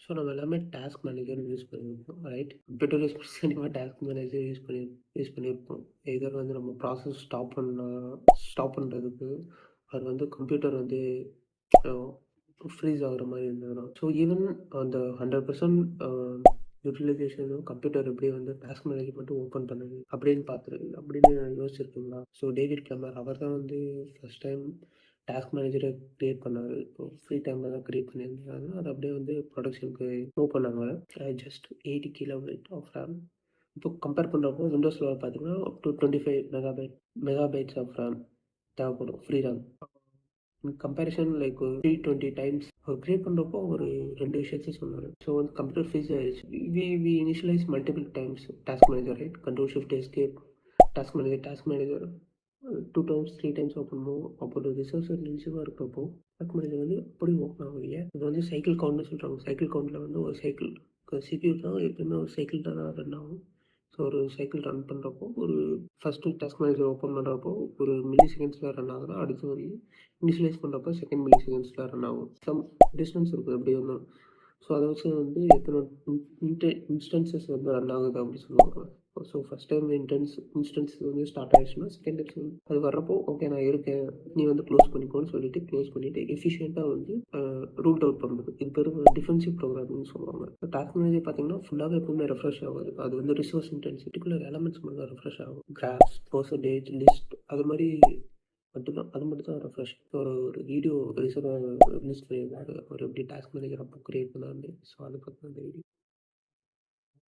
So நம்ம எல்லாமே task மேனேஜர்னு use பண்ணியிருப்போம் ரைட். கம்ப்யூட்டர் யூஸ் கண்டிப்பாக டாஸ்க் மேனேஜர் யூஸ் பண்ணியிருப்போம். எதர் வந்து நம்ம ப்ராசஸ் ஸ்டாப் பண்ணுறதுக்கு அது வந்து கம்ப்யூட்டர் வந்து ஃப்ரீஸ் ஆகுற மாதிரி இருந்ததுன்னா, ஸோ ஈவன் அந்த 100% யூட்டிலைசேஷனும் கம்ப்யூட்டர் எப்படி வந்து டாஸ்க் மேனேஜ்மெண்ட்டும் ஓப்பன் பண்ணுது அப்படின்னு யோசிச்சிருக்கீங்களா? ஸோ டேவிட் கிளமர் அவர் தான் வந்து ஃபர்ஸ்ட் டைம் டாஸ்க் மேனேஜரை கிரியேட் பண்ணார். இப்போ ஃப்ரீ டைமில் தான் கிரியேட் பண்ணியிருந்தாங்க. அது அப்படியே வந்து ப்ரொடக்ஷனுக்கு மூவ் பண்ணாங்க. Just 80 kilobyte of RAM. இப்போ கம்பேர் பண்ணுறப்போ விண்டோஸில் பார்த்தீங்கன்னா up to 25 megabytes of RAM தேவைப்படும் free RAM. In comparison like 320 times அவர் கிரியேட் பண்ணுறப்போ ஒரு 2 விஷயத்தையும் சொன்னார். ஸோ வந்து கம்ப்யூட்டர் ஃப்ரீஸ் ஆயிடுச்சு. We initialize multiple times task manager right. Control shift escape task manager 2 times 3 times open பண்ணுவோம். அப்போ ஒரு ரிசோர்ஸர் ரிலீஸிவாக இருக்கிறப்போ டாஸ்க் மேனேஜர் வந்து அப்படி ஓப்பன் ஆகும். ஏன் இது வந்து சைக்கிள் கவுண்ட்னு சொல்கிறாங்க. சைக்கிள் கவுண்டில் வந்து ஒரு சைக்கிள் சிபியூ தான் எப்பயுமே ஒரு சைக்கிள் தான் ரன் ஆகும். ஸோ ஒரு சைக்கிள் ரன் பண்ணுறப்போ ஒரு ஃபஸ்ட்டு டாஸ்க் மேனேஜர் ஓப்பன் பண்ணுறப்போ ஒரு மில்லி செகண்ட்ஸில் ரன் ஆகுதுன்னா அடுத்து வந்து இனிஷியலைஸ் பண்ணுறப்போ செகண்ட் மில்லி செகண்ட்ஸில் ரன் ஆகும். சம் டிஸ்டன்ஸ் இருக்குது எப்படி ஒன்றும். ஸோ அதை வச்சு வந்து எத்தனை இன்ஸ்டன்சஸ் வந்து ரன் ஆகுது அப்படின்னு சொல்லுவாங்க. ஸோ ஃபஸ்ட் டைம் இன்ஸ்டன்ஸ் வந்து ஸ்டார்ட் ஆகிடுச்சுன்னா செகண்ட் டைம் அது வர்றப்போ ஓகே நான் இருக்கேன் நீ வந்து க்ளோஸ் பண்ணிக்கோன்னு சொல்லிட்டு க்ளோஸ் பண்ணிவிட்டு எஃபிஷியண்ட்டாக வந்து ரூட் அவுட் பண்ணுறது. இது பேர் டிஃபென்சிவ் ப்ரோக்ராமிங்னு சொல்லுவாங்க. டாஸ்க் மேனேஜர் பார்த்தீங்கன்னா ஃபுல்லாகவே எப்பவுமே ரெஃப்ரெஷ் ஆகாது. அது வந்து ரிசோர்ஸ் இன்டென்சிட்டிக்குள்ள எலமெண்ட்ஸ் மட்டும் தான் ரெஃப்ரெஷ் ஆகும். கிராஃப்ஸ், பர்சன்டேஜ், லிஸ்ட் அது மாதிரி அது மட்டும் தான் ரெஃப்ரெஷ். ஒரு வீடியோ ரிலீஸ் பண்ணியிருந்தாரு அவர் எப்படி டாஸ்க் மேனேஜர் அப்போ கிரியேட் பண்ணாரு. ஸோ அதை பற்றி அந்த வீடியோ